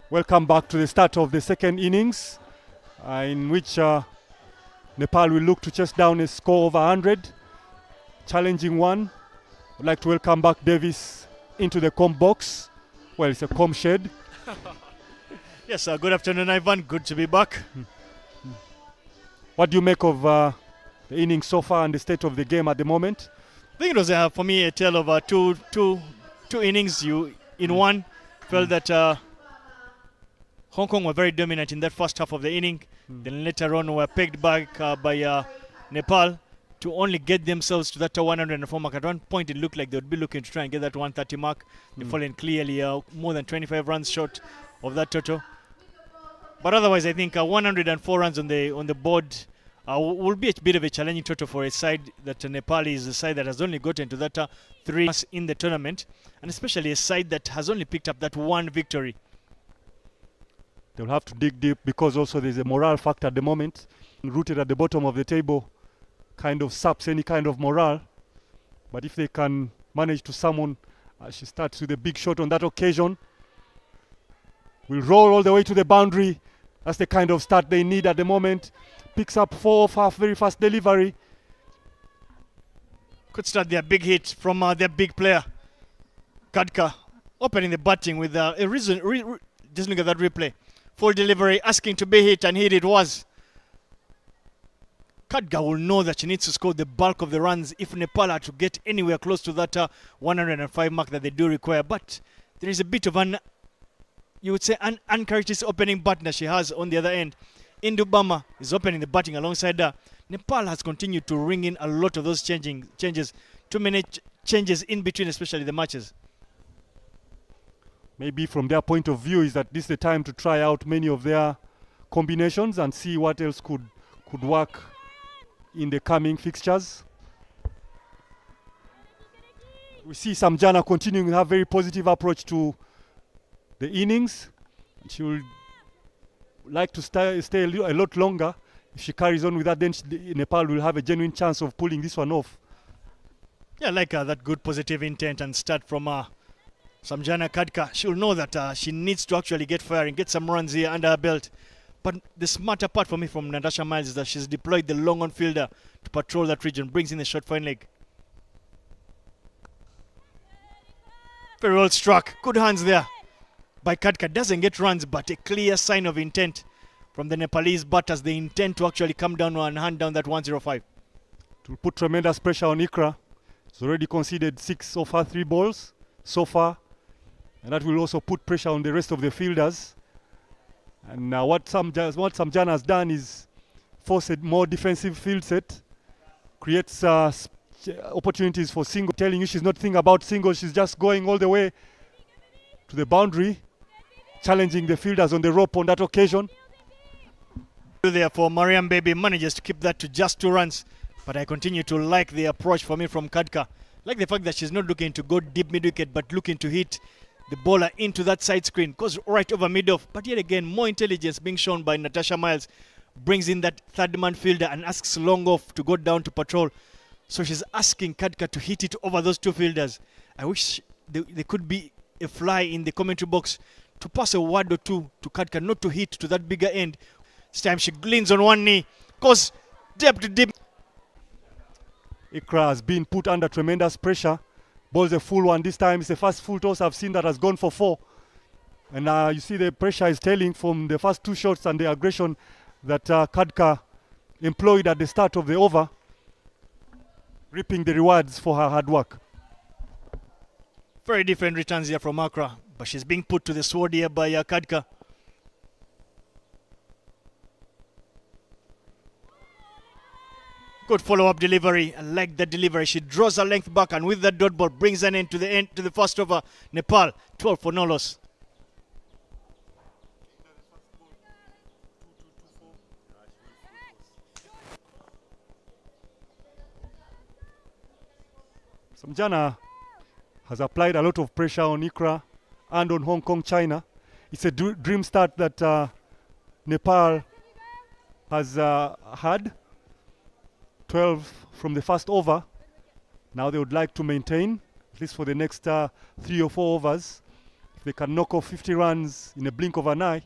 Welcome back to the start of the second innings, in which Nepal will look to chase down a score of 100. Challenging one. I'd like to welcome back Davis into the comp box. Well, it's a comp shed. Yes, good afternoon, Ivan. Good to be back. What do you make of the innings so far and the state of the game at the moment? I think it was, for me, a tale of two innings. In one, felt that Hong Kong were very dominant in that first half of the inning. Then later on were pegged back by Nepal to only get themselves to that 104 mark. At one point, it looked like they would be looking to try and get that 130 mark. They've fallen clearly more than 25 runs short of that total. But otherwise, I think 104 runs on the board will be a bit of a challenging total for a side that Nepal is a side that has only gotten to that 3 in the tournament, and especially a side that has only picked up that one victory. They'll have to dig deep because also there's a morale factor at the moment. Rooted at the bottom of the table kind of saps any kind of morale. But if they can manage to summon, she starts with a big shot on that occasion. Will roll all the way to the boundary. That's the kind of start they need at the moment. Picks up 4 off half, very fast delivery. Could start their big hit from their big player, Kadka, opening the batting with a reason. Just look at that replay. Full delivery, asking to be hit, and hit it was. Kadka will know that she needs to score the bulk of the runs if Nepal are to get anywhere close to that 105 mark that they do require. But there is a bit of an uncharacteristic opening partner she has on the other end. Indubama is opening the batting alongside her. Nepal has continued to ring in a lot of those changes. Too many changes in between, especially the matches. Maybe from their point of view is that this is the time to try out many of their combinations and see what else could work in the coming fixtures. We see Samjana continuing to have very positive approach to the innings. She will like to stay a lot longer. If she carries on with that, then Nepal will have a genuine chance of pulling this one off. Yeah, like that good positive intent and start from Samjana Kadka. She'll know that she needs to actually get firing, get some runs here under her belt. But the smarter part for me from Natasha Miles is that she's deployed the long on fielder to patrol that region, brings in the short fine leg. Very well struck. Good hands there by Kadka. Doesn't get runs, but a clear sign of intent from the Nepalese batters. They intend to actually come down and hand down that 105. To put tremendous pressure on Ikra. She's already conceded 6 of her 3 balls so far. And that will also put pressure on the rest of the fielders. And what Samjana has done is force a more defensive field set. Creates opportunities for single. Telling you she's not thinking about singles. She's just going all the way to the boundary. Challenging the fielders on the rope on that occasion. Therefore, Mariam Baby manages to keep that to just 2 runs. But I continue to like the approach for me from Kadka. Like the fact that she's not looking to go deep mid-wicket, but looking to hit the bowler into that side screen. Goes right over mid-off. But yet again, more intelligence being shown by Natasha Miles. Brings in that third man fielder and asks long off to go down to patrol. So she's asking Kadka to hit it over those 2 fielders. I wish there could be a fly in the commentary box to pass a word or two to Kadka, not to hit to that bigger end. This time she leans on one knee, goes deep to deep. Ikra has been put under tremendous pressure. Bowls a full one. This time it's the first full toss I've seen that has gone for 4. And you see the pressure is telling from the first 2 shots and the aggression that Kadka employed at the start of the over. Reaping the rewards for her hard work. Very different returns here from Accra. But she's being put to the sword here by Kadka. Good follow-up delivery. I like that delivery. She draws her length back and with that dot ball brings an end to the first over. Nepal 12 for no loss. Samjana has applied a lot of pressure on Ikra and on Hong Kong, China. It's a dream start that Nepal has had. 12 from the first over. Now they would like to maintain, at least for the next 3 or 4 overs. they can knock off 50 runs in a blink of an eye,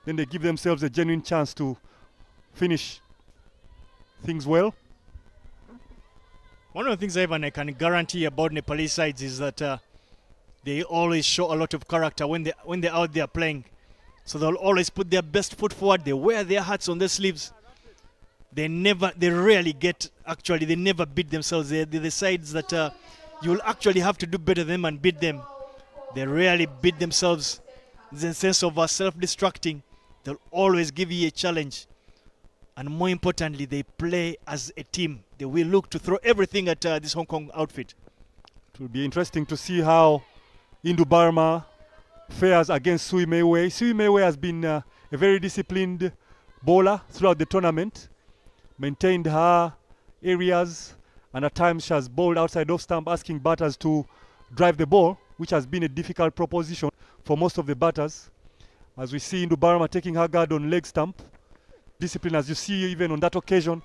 then they give themselves a genuine chance to finish things well. One of the things, Ivan, I can guarantee about Nepalese sides is that they always show a lot of character when they're out there playing. So they'll always put their best foot forward. They wear their hearts on their sleeves. They never beat themselves. They're the sides that you'll actually have to do better than them and beat them. They rarely beat themselves in the sense of self-destructing. They'll always give you a challenge. And more importantly, they play as a team. They will look to throw everything at this Hong Kong outfit. It will be interesting to see how Indo-Burma fares against Sui Meiwei. Sui Meiwei has been a very disciplined bowler throughout the tournament, maintained her areas, and at times she has bowled outside off stump, asking batters to drive the ball, which has been a difficult proposition for most of the batters. As we see Indo-Burma taking her guard on leg stump. Discipline, as you see even on that occasion,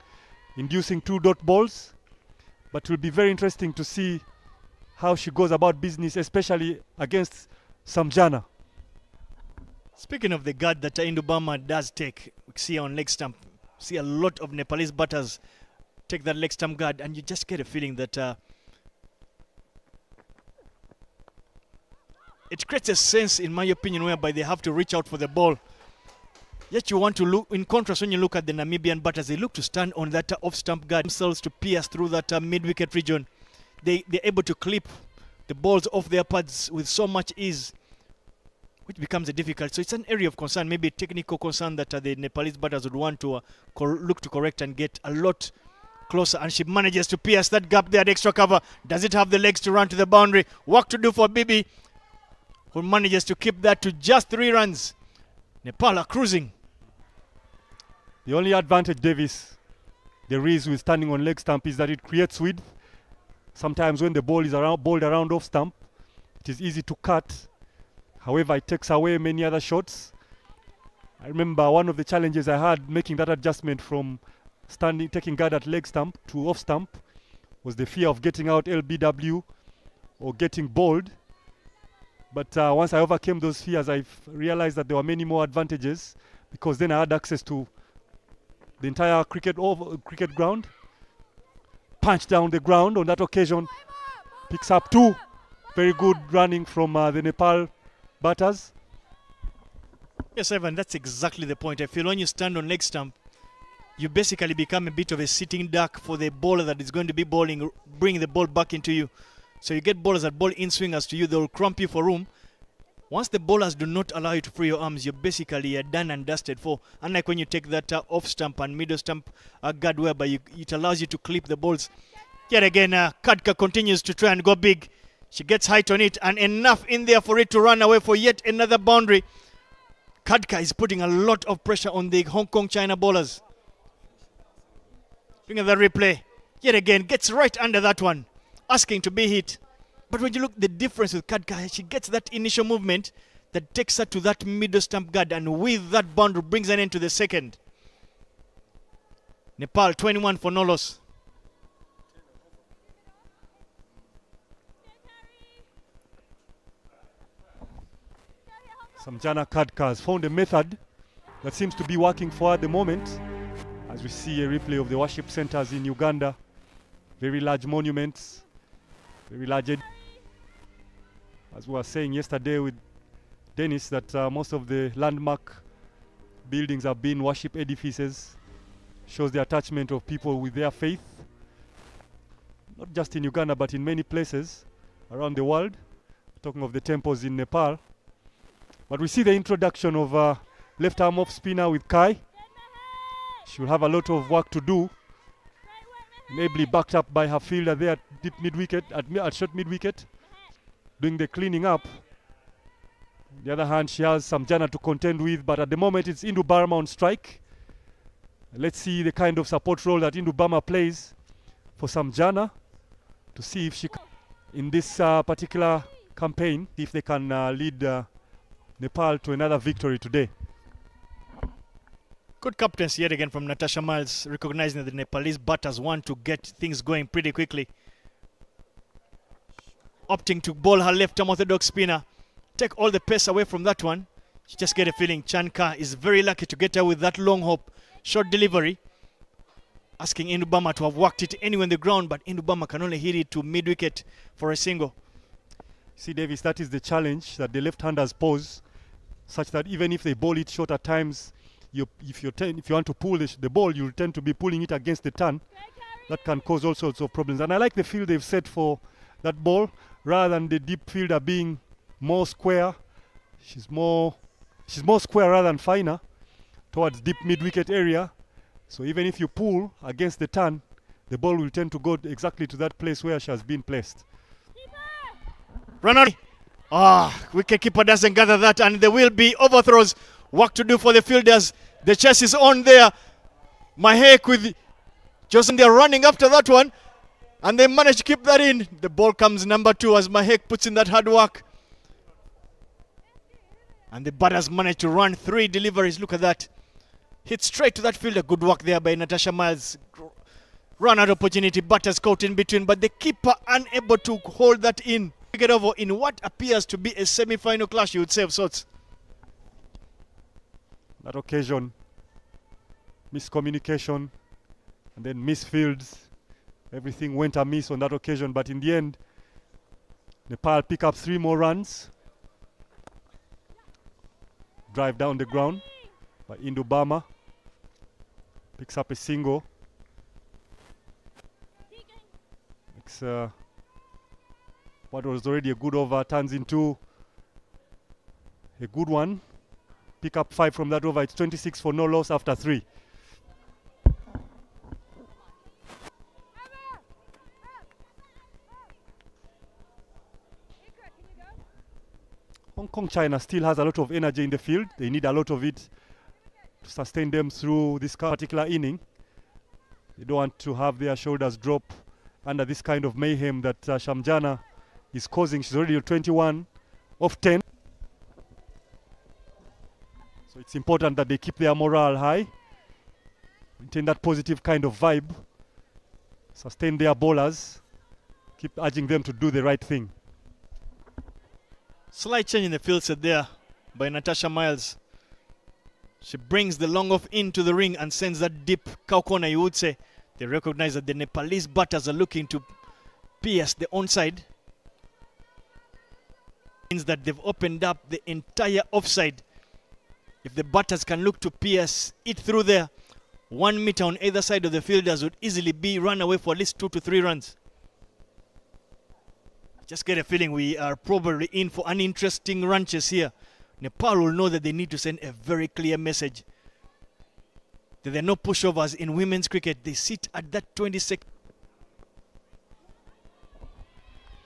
inducing 2 dot balls. But it will be very interesting to see how she goes about business, especially against Samjana. Speaking of the guard that Indo-Burma does take, we see on leg stump, see a lot of Nepalese batters take that leg stump guard, and you just get a feeling that it creates a sense, in my opinion, whereby they have to reach out for the ball. Yet you want to look, in contrast, when you look at the Namibian batters, they look to stand on that off-stump guard themselves to pierce through that mid-wicket region. They're able to clip the balls off their pads with so much ease, which becomes a difficult. So it's an area of concern, maybe a technical concern that the Nepalese batters would want to look to correct and get a lot closer. And she manages to pierce that gap there at extra cover. Does it have the legs to run to the boundary? Work to do for Bibi, who manages to keep that to just 3 runs. Nepal are cruising. The only advantage, Davis, there is with standing on leg stump is that it creates width. Sometimes when the ball is bowled around off stump, it is easy to cut. However, it takes away many other shots. I remember one of the challenges I had making that adjustment from taking guard at leg stump to off stump was the fear of getting out LBW or getting bowled. But once I overcame those fears, I realized that there were many more advantages, because then I had access to the entire cricket ground. Punch down the ground on that occasion. Picks up 2. Very good running from the Nepal batters. Yes, Evan, that's exactly the point. I feel when you stand on leg stump, you basically become a bit of a sitting duck for the bowler that is going to be bowling, bring the ball back into you. So you get bowlers that bowl in-swingers to you. They will crump you for room. Once the bowlers do not allow you to free your arms, you're basically done and dusted for. Unlike when you take that off stump and middle stump guard, whereby it allows you to clip the balls. Yet again, Kadka continues to try and go big. She gets height on it, and enough in there for it to run away for yet another boundary. Kadka is putting a lot of pressure on the Hong Kong China bowlers. Looking at the replay, yet again gets right under that one, asking to be hit. But when you look the difference with Kadka, she gets that initial movement that takes her to that middle stump guard, and with that boundary brings an end to the second. Nepal 21 for no loss. Samjana Kadka has found a method that seems to be working for her at the moment. As we see a replay of the worship centers in Uganda, very large monuments, very large. As we were saying yesterday with Dennis, that most of the landmark buildings have been worship edifices. Shows the attachment of people with their faith, not just in Uganda but in many places around the world. Talking of the temples in Nepal. But we see the introduction of left arm off spinner with Kai. She will have a lot of work to do, ably backed up by her fielder there at deep mid-wicket, at short mid-wicket, doing the cleaning up. On the other hand, she has Samjana to contend with, but at the moment it's Indo-Burma on strike. Let's see the kind of support role that Indo-Burma plays for Samjana, to see if she can, in this particular campaign, if they can lead Nepal to another victory today. Good captaincy yet again from Natasha Miles, recognizing that the Nepalese batters want to get things going pretty quickly. Opting to bowl her left arm orthodox spinner take all the pace away from that one. You just get a feeling Chanka is very lucky to get her with that long hop, short delivery. Asking Indubama to have worked it anywhere on the ground, but Indubama can only hit it to mid-wicket for a single. See, Davis, that is the challenge that the left-handers pose, such that even if they bowl it short at times, if you want to pull the ball, you tend to be pulling it against the turn. That can cause all sorts of problems. And I like the field they've set for that ball, rather than the deep fielder being more square. She's more square rather than finer towards deep mid-wicket area. So even if you pull against the turn, the ball will tend to go exactly to that place where she has been placed. Run on. Wicketkeeper doesn't gather that, and there will be overthrows. Work to do for the fielders. The chase is on there. Mahek with Johnson, they're running after that one, and they manage to keep that in. The ball comes number 2 as Mahek puts in that hard work. And the batters managed to run 3 deliveries. Look at that. Hit straight to that fielder. Good work there by Natasha Miles. Run out opportunity. Batters caught in between, but the keeper unable to hold that in. Get over in what appears to be a semi-final clash, you would say, of sorts. That occasion, miscommunication, and then misfields. Everything went amiss on that occasion, but in the end, Nepal pick up 3 more runs. Drive down the ground by Indubama. Picks up a single. Makes what was already a good over turns into a good one. Pick up 5 from that over. It's 26 for no loss after 3. Hong Kong China still has a lot of energy in the field. They need a lot of it to sustain them through this particular inning. They don't want to have their shoulders drop under this kind of mayhem that Shamjana is causing. She's already 21 of 10. So it's important that they keep their morale high, maintain that positive kind of vibe, sustain their bowlers, keep urging them to do the right thing. Slight change in the field set there by Natasha Miles. She brings the long off into the ring and sends that deep cow corner, you would say. They recognize that the Nepalese batters are looking to pierce the onside. Means that they've opened up the entire offside. If the batters can look to pierce it through there, 1 meter on either side of the fielders would easily be run away for at least 2 to 3 runs. Just get a feeling we are probably in for an interesting run chase here. Nepal will know that they need to send a very clear message that there are no pushovers in women's cricket. They sit at that 26.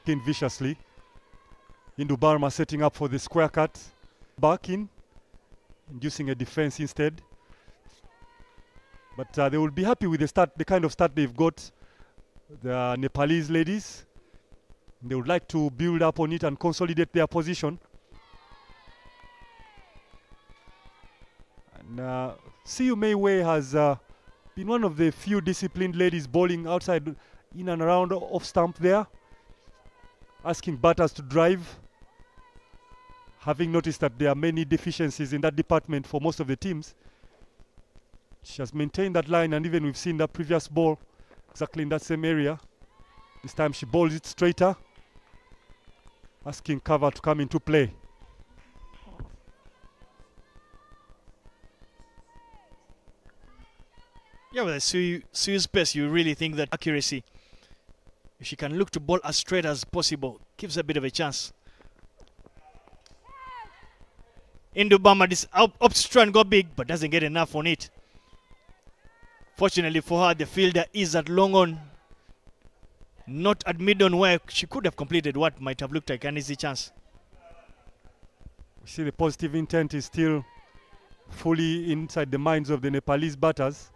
Viciously. Indubama setting up for the square cut. Back in, inducing a defense instead. But they will be happy with the start, the kind of start they've got. The Nepalese ladies. They would like to build up on it and consolidate their position. And Siu Mei Wei has been one of the few disciplined ladies bowling outside, in and around off stump there, asking batters to drive. Having noticed that there are many deficiencies in that department for most of the teams, she has maintained that line, and even we've seen that previous ball exactly in that same area. This time she bowls it straighter, asking cover to come into play. Yeah, with Siu's pace, you really think that accuracy, if she can look to bowl as straight as possible, gives a bit of a chance. Indubama, this up strand got big, but doesn't get enough on it. Fortunately for her, the fielder is at long on, not at mid on, where she could have completed what might have looked like an easy chance. We see the positive intent is still fully inside the minds of the Nepalese batters.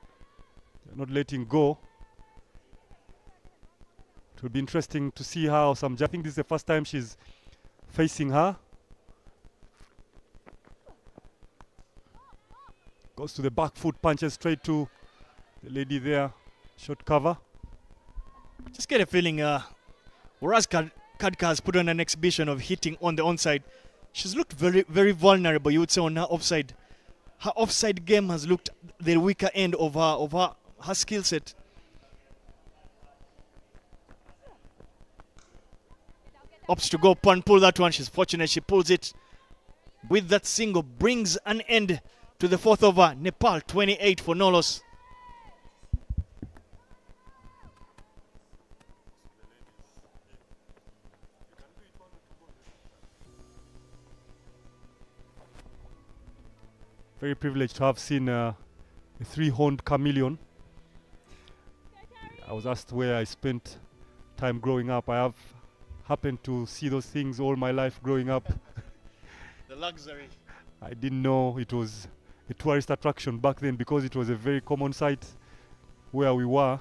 They're not letting go. It will be interesting to see how I think this is the first time she's facing her. Goes to the back foot, punches straight to the lady there. Short cover. Just get a feeling, whereas Khadka has put on an exhibition of hitting on the onside, She's looked very, very vulnerable, you would say, on her offside. Her offside game has looked the weaker end of her skill set. Opts to go and pull that one. She's fortunate she pulls it. With that single, brings an end to the fourth over. Nepal 28 for no loss. Very privileged to have seen a three-horned chameleon. I was asked where I spent time growing up. I have happened to see those things all my life growing up. The luxury. I didn't know it was a tourist attraction back then because it was a very common sight where we were.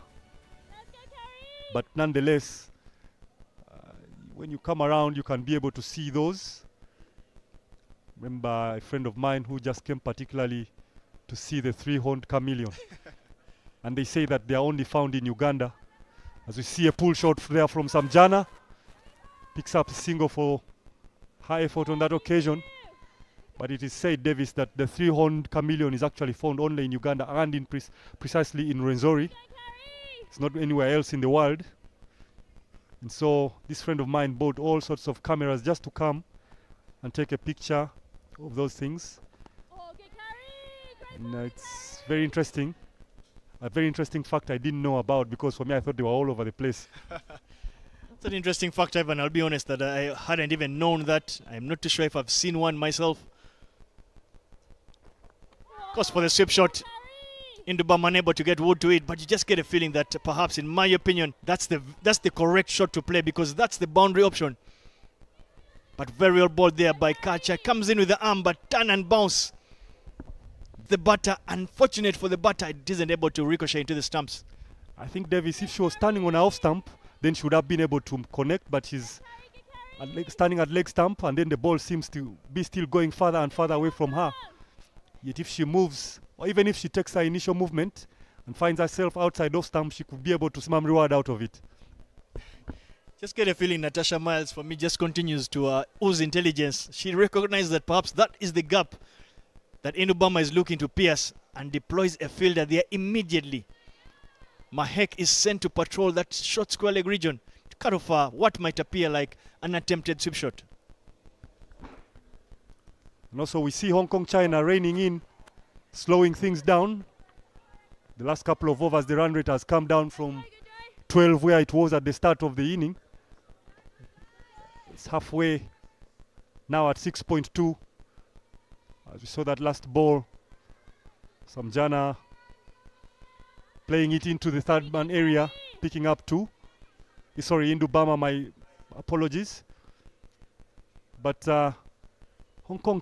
But nonetheless, when you come around, you can be able to see those. Remember a friend of mine who just came particularly to see the three-horned chameleon. And they say that they are only found in Uganda. As we see a pull shot there from Samjana, picks up a single for high effort on that occasion. But it is said, Davis, that the three-horned chameleon is actually found only in Uganda and in precisely in Rwenzori. It's not anywhere else in the world. And so this friend of mine bought all sorts of cameras just to come and take a picture of those things. And it's very interesting. A very interesting fact I didn't know about, because for me I thought they were all over the place. It's an interesting fact, Ivan. I'll be honest that I hadn't even known that. I'm not too sure if I've seen one myself. Of course, for the sweep shot, Indubama unable to get wood to it, but you just get a feeling that perhaps, in my opinion, that's the correct shot to play, because that's the boundary option. But very well ball there by Kacha. Comes in with the arm, but turn and bounce. The batter, unfortunate for the batter, it isn't able to ricochet into the stumps. I think, Davis, if she was standing on her off stump, then she would have been able to connect, but she's standing at leg stump, and then the ball seems to be still going further and further away from her. Yet if she moves, or even if she takes her initial movement and finds herself outside off stump, she could be able to smam reward out of it. Just get a feeling Natasha Miles, for me, just continues to ooze intelligence. She recognizes that perhaps that is the gap that Indubama is looking to pierce, and deploys a fielder there immediately. Mahek is sent to patrol that short square leg region to cut off what might appear like an attempted sweep shot. And also we see Hong Kong China reining in, slowing things down. The last couple of overs, the run rate has come down from 12 where it was at the start of the inning. It's halfway now at 6.2. As we saw that last ball, Samjana playing it into the third man area, picking up two. Sorry, Indubama, my apologies. But Hong Kong China